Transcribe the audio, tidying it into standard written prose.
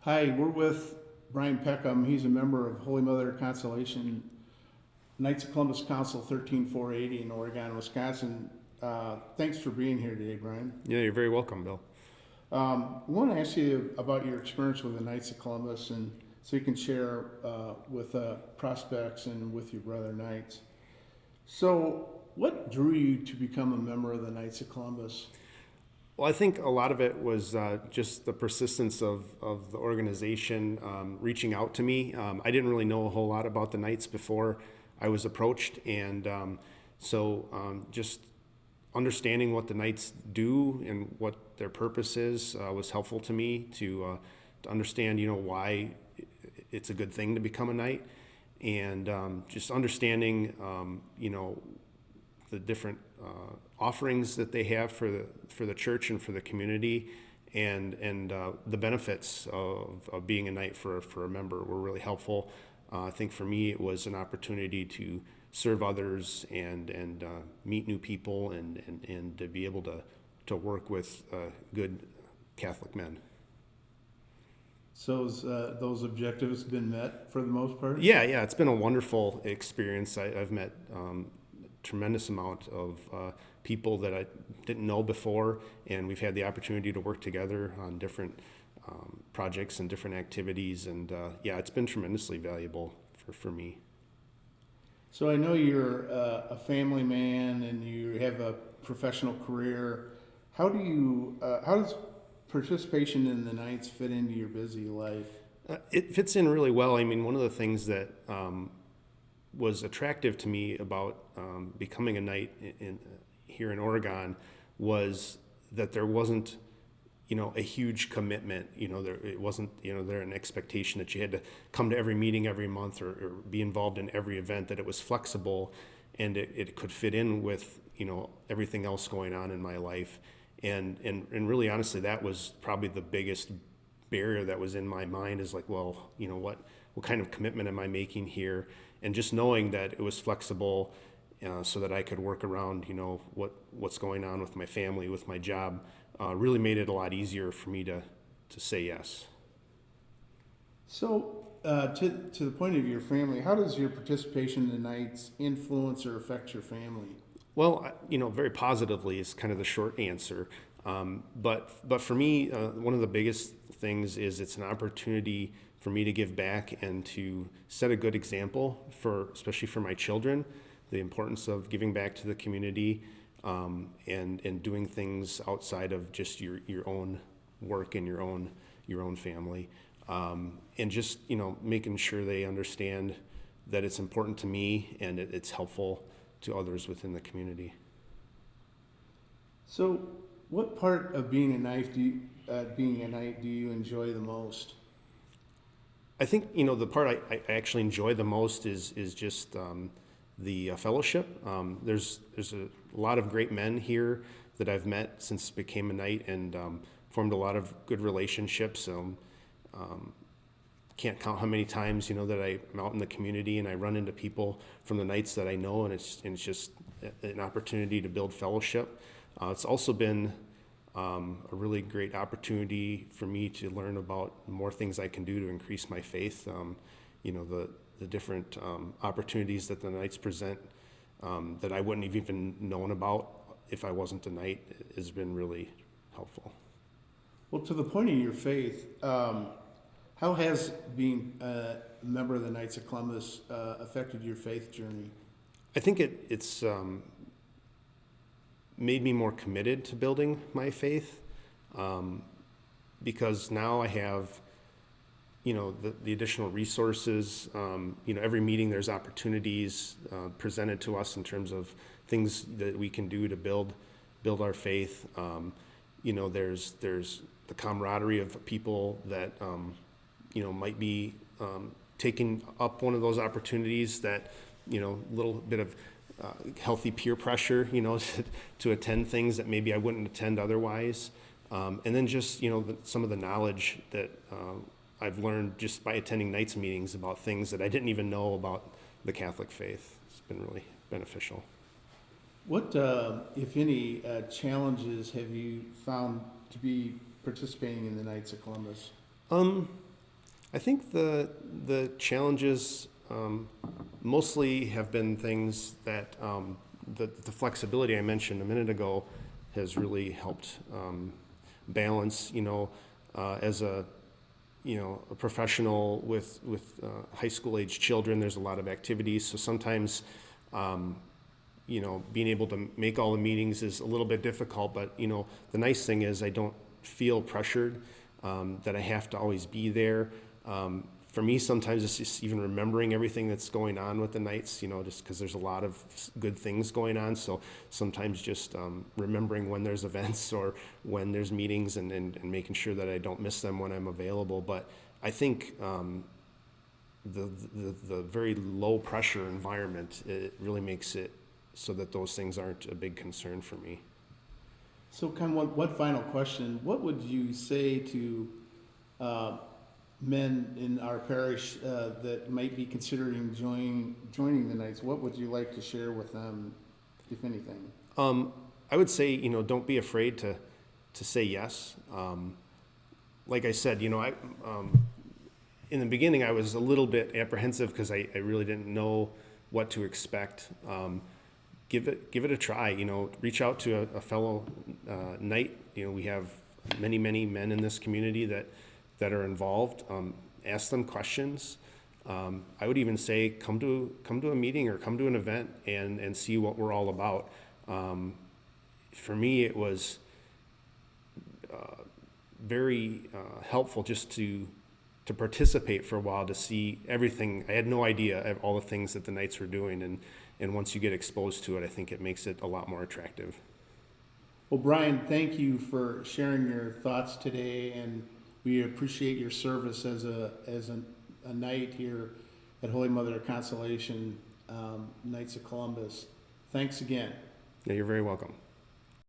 Hi, we're with Brian Peckham. He's a member of Holy Mother Consolation, Knights of Columbus Council 13480 in Oregon, Wisconsin. Thanks for being here today, Brian. Yeah, you're very welcome, Bill. I want to ask you about your experience with the Knights of Columbus, and so you can share with prospects and with your brother Knights. So, what drew you to become a member of the Knights of Columbus? Well, I think a lot of it was just the persistence of the organization reaching out to me. I didn't really know a whole lot about the Knights before I was approached, and just understanding what the Knights do and what their purpose is was helpful to me to understand, why it's a good thing to become a Knight, and just understanding, the different offerings that they have for the church and for the community, and the benefits of being a Knight for a member were really helpful. I think for me it was an opportunity to serve others and meet new people and to be able to work with good Catholic men. So, those objectives been met for the most part? Yeah, it's been a wonderful experience. I've met tremendous amount of people that I didn't know before, and we've had the opportunity to work together on different projects and different activities, and it's been tremendously valuable for me. So I know you're a family man and you have a professional career. How does participation in the Knights fit into your busy life? It fits in really well. I mean, one of the things that was attractive to me about becoming a Knight here in Oregon was that there wasn't, a huge commitment. It wasn't, there an expectation that you had to come to every meeting every month or be involved in every event. That it was flexible, and it could fit in with everything else going on in my life. And really honestly, that was probably the biggest barrier that was in my mind, is like, well, what kind of commitment am I making here? And just knowing that it was flexible, so that I could work around, what's going on with my family, with my job, really made it a lot easier for me to say yes. So to the point of your family, how does your participation in the Knights influence or affect your family? Well, very positively is kind of the short answer. But for me, one of the biggest things is it's an opportunity for me to give back and to set a good example especially for my children, the importance of giving back to the community, and doing things outside of just your own work and your own family, and just making sure they understand that it's important to me and it's helpful to others within the community. So, what part of being a Knight do you enjoy the most? I think the part I actually enjoy the most is just the fellowship. There's a lot of great men here that I've met since I became a Knight, and formed a lot of good relationships. Can't count how many times that I'm out in the community and I run into people from the Knights that I know, and it's just an opportunity to build fellowship. It's also been a really great opportunity for me to learn about more things I can do to increase my faith. The different opportunities that the Knights present, that I wouldn't have even known about if I wasn't a Knight, has been really helpful. Well, to the point of your faith, how has being a member of the Knights of Columbus affected your faith journey? I think it's made me more committed to building my faith, because now I have the additional resources. Every meeting there's opportunities presented to us in terms of things that we can do to build our faith. There's the camaraderie of people that might be taking up one of those opportunities, that little bit of healthy peer pressure, to attend things that maybe I wouldn't attend otherwise. And then just, some of the knowledge that I've learned just by attending Knights meetings about things that I didn't even know about the Catholic faith. It's been really beneficial. What, if any, challenges have you found to be participating in the Knights of Columbus? I think the challenges mostly have been things that the flexibility I mentioned a minute ago has really helped balance. As a professional with high school age children, there's a lot of activities. So sometimes being able to make all the meetings is a little bit difficult. But the nice thing is I don't feel pressured that I have to always be there. For me, sometimes it's just even remembering everything that's going on with the nights, just because there's a lot of good things going on. So sometimes just remembering when there's events or when there's meetings and making sure that I don't miss them when I'm available. But I think the very low pressure environment, it really makes it so that those things aren't a big concern for me. So kind of one final question. What would you say to men in our parish that might be considering joining the Knights? What would you like to share with them, if anything? I would say, don't be afraid to say yes. Like I said, in the beginning, I was a little bit apprehensive because I really didn't know what to expect. Give it a try. Reach out to a fellow knight. We have many men in this community that are involved. Ask them questions. I would even say come to a meeting or come to an event and see what we're all about. For me, it was very helpful just to participate for a while, to see everything. I had no idea of all the things that the Knights were doing, and once you get exposed to it, I think it makes it a lot more attractive. Well, Brian, thank you for sharing your thoughts today, and we appreciate your service as a knight here at Holy Mother of Consolation, Knights of Columbus. Thanks again. Yeah, you're very welcome.